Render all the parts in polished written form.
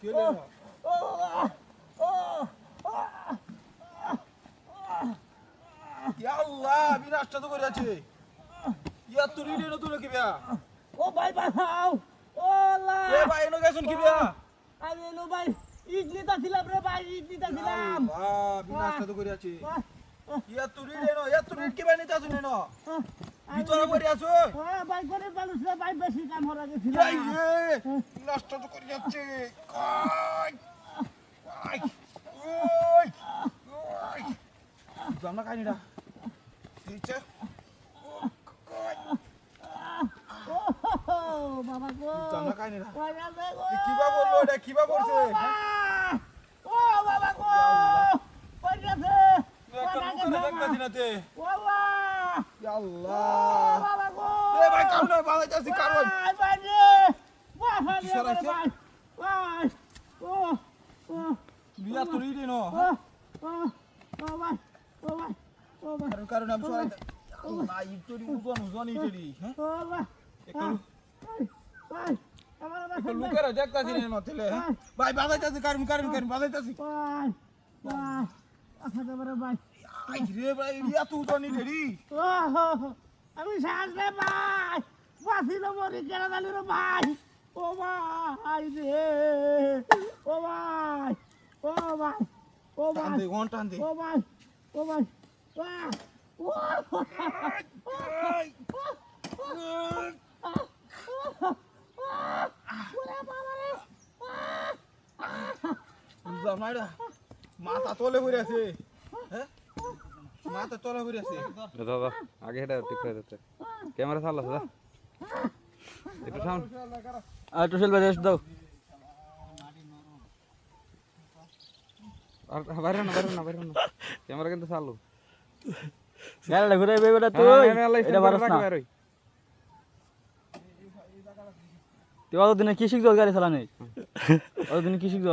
কি হলো ইয়া আল্লাহ বিনাশটা তো করে আছে ইয়া তুই রে না তুই কি বিয়া ও ভাই বাঁচাও ও আল্লাহ এ ভাই এনো গেছুন কি বিয়া আমি এলো ভাই ইডলিটা ছিলাম রে ভাই ইডলিটা ছিলাম আল্লাহ বিনাশটা তো করে আছে ইয়া তুই রে না ইয়া তুই কি বাই নিতে আসুন না ভিতরে করে আছো ভাই করে মানুষ রে ভাই বেশি কাম হরা গেছিল ভাই রে বিনাশটা তো করে যাচ্ছে কাই কাই ওই ওই জানা কাইনিটা দিচ্ছে বাবা গো জানা কাইনিটা ওরা গো কিবা বললো এটা কিবা করছে ও বাবা গো ওই গেছে একটা লুকারে দেখতাছি না তে বাবা ইয়া আল্লাহ বাবা গো এ ভাই কারণ ভালো যাচ্ছে কারণ ভাই রে বাবা রে সরাইছে? ভাই ও ও বিয়া তুই রে না ও ভাই ও ভাই ও ভাই কারণ আমি সরাই আল্লাহ ইতরি উজন ইতরি হ্যাঁ ও ভাই একটু ভাই আমার একটু লুকারে দেখতাছি না তেলে হ্যাঁ ভাই বাজাইতাছি কারণ বাজাইতাছি ভাই ভাই আচ্ছা বড় ভাই আই রে ভাই ইয়া তুই উজন ইতরি ও আমি শ্বাস রে ভাই বাসিল মরি কেনা জানি রে ভাই ও ভাই রে ও ভাই ও ভাই ও ভাই টান দে টান দে ও ভাই ও ভাই ও জামাইরা মাথা তলে পড়ে আছে হ্যাঁ মাথা তলে পড়ে আছে দাদা আগে হেটা ঠিক করে দিতে ক্যামেরা চালাছ দাদা একটু সাউন্ড আর একটু সেলফি রেস্ট দাও আর বাইরে না ক্যামেরা কিন্তু চালু গাড়িটা ঘুরে বেটা তুই এটা পারছ না তুই অতদিনে কি শিখছ গাড়ি চালানে অতদিনে কি শিখছ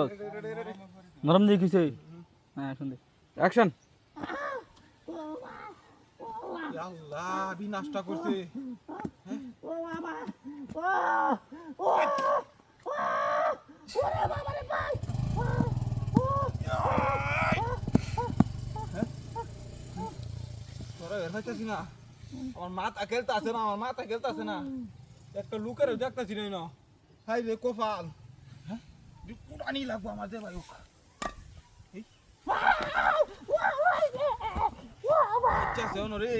নরম দিয়ে কিছে হ্যাঁ শুনতে অ্যাকশন ইয়া আল্লাহ বিনাশটা করছে ও বাবা ও ওরে বাবা রে ভাই তোরা এর হইতাছি না আমার মাথা খেলতাছে না একটা লুকারে দেখতাছি না হাই রে কোফাল হ্যাঁ পুরানি লাগবো আমার দে ভাই আচ্ছা সেও রে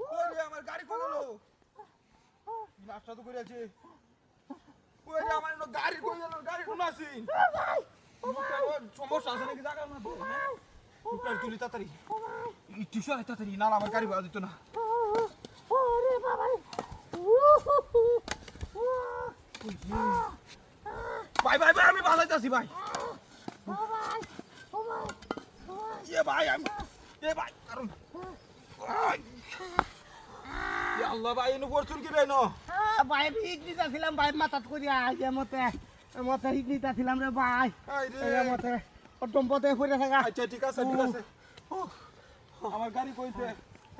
ওরে আমার গাড়ি কই গেল নাস্তা তো করে আছে ওরে আমার গাড়ি কই গেল গাড়ি কোন আছে সমস্যা আছে নাকি জায়গা না তো উপরে তুলি তাড়াতাড়ি টিশু আয় তাড়াতাড়ি না আমার গাড়ি বাজে তো না ভাই আমি বাজাইতাছি ভাই ভাই কারণ আল্লাহ ভাই এনে পড়ছুন কি ভাই না ভাই ইডলিটা ছিলাম ভাই মাথাত করিয়া আগে মতে মতে ইডলিটা ছিলাম রে ভাই মতে টম্পতে পড়ে থাকা আচ্ছা ঠিক আছে আমার গাড়ি কইতে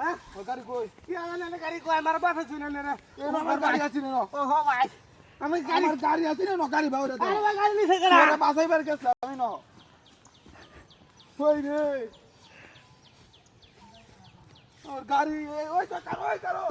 হ্যাঁ আমার গাড়ি কই কি আনে গাড়ি কই আমার বাসা শুনে নে রে আমার গাড়ি আছে না ও হো ভাই আমি আমার গাড়ি আছে না গাড়ি বাউরে দাও আরে গাড়ি নিছে কেন তোরা বাসাইবার গেছলা আমি না কই রে আমার গাড়ি ওই তো কারো